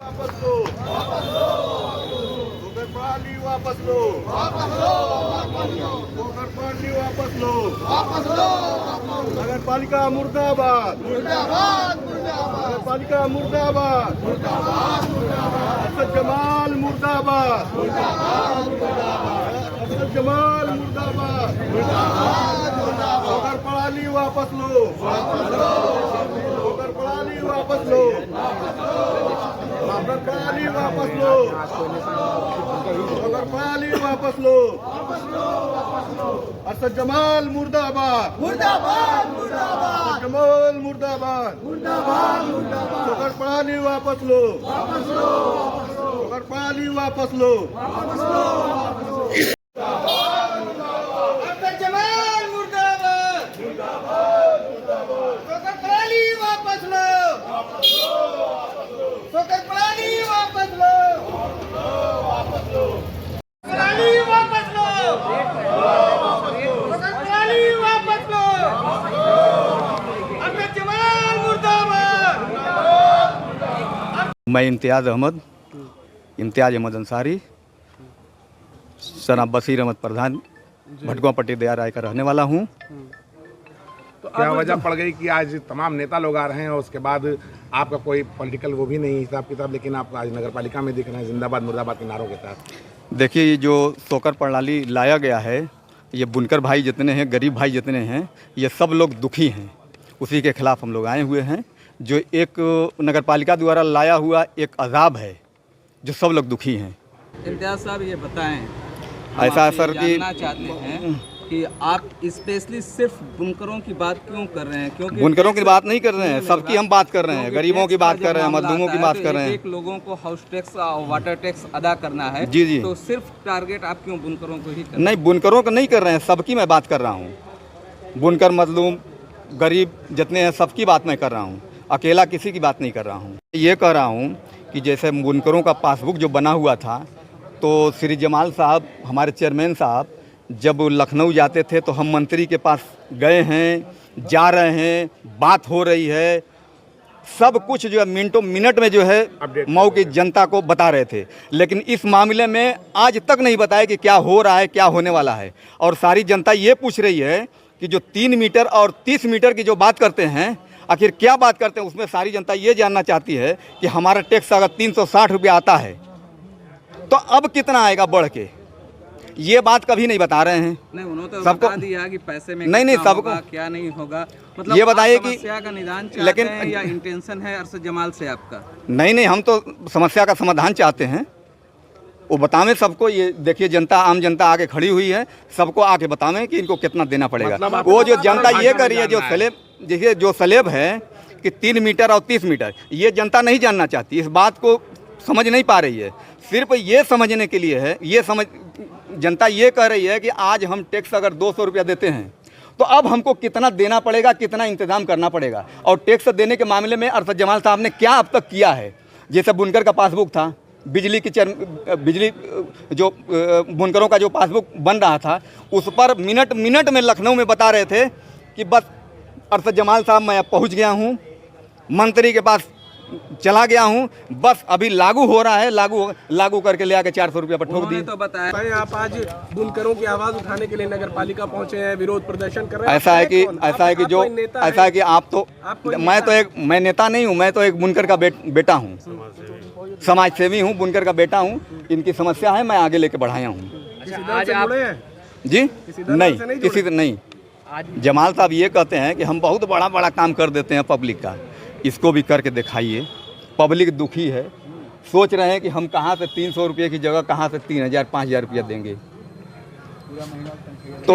वापस लो, नगर पालिका वापस लो, नगर पालिका मुर्दाबाद, नगर पालिका मुर्दाबाद, अरशद जमाल मुर्दाबाद, अरशद जमाल मुर्दाबाद, नगर पालिका वापस लो, नगर पालिका वापस लो, नगर पालिका वापस लो, नगर पालिका वापस लो, अरशद जमाल मुर्दाबाद, मुर्दाबाद, मुर्दाबाद, जमाल मुर्दाबाद, मुर्दाबाद, मुर्दाबाद, नगर पालिका वापस लो, नगर पालिका वापस लो, अरशद जमाल मुर्दाबाद, नगर पालिका वापस लो, नगर पालिका वापस लो, पालिका वापस लो, नगर पालिका वापस लो, अरशद जमाल मुर्दाबाद। मैं इम्तियाज़ अहमद अंसारी सना बशीर अहमद प्रधान भटकुआ पट्टी दया राय का रहने वाला हूँ। तो क्या वजह पड़ गई कि आज तमाम नेता लोग आ रहे हैं और उसके बाद आपका कोई पॉलिटिकल वो भी नहीं हिसाब किताब, लेकिन आप आज नगर पालिका में दिख रहे हैं जिंदाबाद मुर्दाबाद के नारों के साथ? देखिए, ये जो सोकर प्रणाली लाया गया है, ये बुनकर भाई जितने हैं, गरीब भाई जितने हैं, ये सब लोग दुखी हैं। उसी के खिलाफ हम लोग आए हुए हैं। जो एक नगर पालिका द्वारा लाया हुआ एक अजाब है, जो सब लोग दुखी हैं। इम्तियाज़ साहब, ये बताएं, ऐसा हम आपसे सर कि जानना चाहते हैं कि आप स्पेशली सिर्फ बुनकरों की बात क्यों कर रहे हैं? क्योंकि बुनकरों की बात नहीं कर रहे हैं, सबकी हम बात कर रहे हैं, गरीबों की बात कर रहे हैं, मजदूरों की बात कर रहे हैं। एक लोगों को हाउस टैक्स और वाटर टैक्स अदा करना है। जी जी। तो सिर्फ टारगेट आप क्यों बुनकरों को ही कर रहे नहीं, बुनकरों को नहीं कर रहे हैं, सबकी मैं बात कर रहा हूँ। बुनकर, मजलूम, गरीब जितने हैं, सबकी बात मैं कर रहा हूँ। अकेला किसी की बात नहीं कर रहा हूँ। ये कह रहा हूँ कि जैसे बुनकरों का पासबुक जो बना हुआ था, तो श्री जमाल साहब, हमारे चेयरमैन साहब, जब लखनऊ जाते थे तो हम मंत्री के पास गए हैं, जा रहे हैं, बात हो रही है, सब कुछ जो है मिनटों मिनट में जो है मऊ की जनता को बता रहे थे। लेकिन इस मामले में आज तक नहीं बताया कि क्या हो रहा है, क्या होने वाला है। और सारी जनता ये पूछ रही है कि जो 3 मीटर और 30 मीटर की जो बात करते हैं, आखिर क्या बात करते हैं? उसमें सारी जनता ये जानना चाहती है कि हमारा टैक्स अगर 360 रुपया आता है तो अब कितना आएगा बढ़ के। ये बात कभी नहीं बता रहे हैं। नहीं, उन्होंने तो सबको बता दिया कि पैसे में नहीं, कितना सबको होगा, क्या नहीं होगा। मतलब ये बताइए आप कि समस्या का निदान चाहते लेकिन हैं या इंटेंशन है अरशद जमाल से आपका? नहीं, हम तो समस्या का समाधान चाहते हैं। वो बतावें सबको। ये देखिए, जनता, आम जनता आके खड़ी हुई है, सबको आके बतावें कि इनको कितना देना पड़ेगा। मतलब वो जो जनता ये कर रही है, जो स्लेब, देखिए जो स्लेब है कि 3 मीटर और 30 मीटर, ये जनता नहीं जानना चाहती, इस बात को समझ नहीं पा रही है। सिर्फ ये समझने के लिए है, जनता ये कह रही है कि आज हम टैक्स अगर 200 रुपया देते हैं तो अब हमको कितना देना पड़ेगा, कितना इंतजाम करना पड़ेगा। और टैक्स देने के मामले में अरशद जमाल साहब ने क्या अब तक किया है? जैसे बुनकर का पासबुक था, बिजली जो बुनकरों का जो पासबुक बन रहा था, उस पर मिनट मिनट में लखनऊ में बता रहे थे कि बस अरशद जमाल साहब, मैं अब पहुंच गया हूं, मंत्री के पास चला गया हूं, बस अभी लागू हो रहा है, लागू करके ले आके 400 रुपया पर ठोक उन्होंने दिए। तो बताया। भाई, आप आज बुनकरों की आवाज उठाने के लिए नगर पालिका पहुंचे हैं, विरोध प्रदर्शन कर रहे हैं। ऐसा है कि मैं नेता नहीं हूं, मैं तो एक बुनकर का बेटा हूं, समाज सेवी हूं, बुनकर का बेटा हूं। इनकी समस्या है, मैं आगे लेके बढ़ाया हूं। आज आप जुड़े हैं? जी नहीं, से नहीं किसी से नहीं। जमाल साहब ये कहते हैं कि हम बहुत बड़ा बड़ा काम कर देते हैं पब्लिक का। इसको भी करके दिखाइए। पब्लिक दुखी है, सोच रहे हैं कि हम कहाँ से 300 रुपये की जगह कहाँ से 3000 5000 रुपया देंगे। तो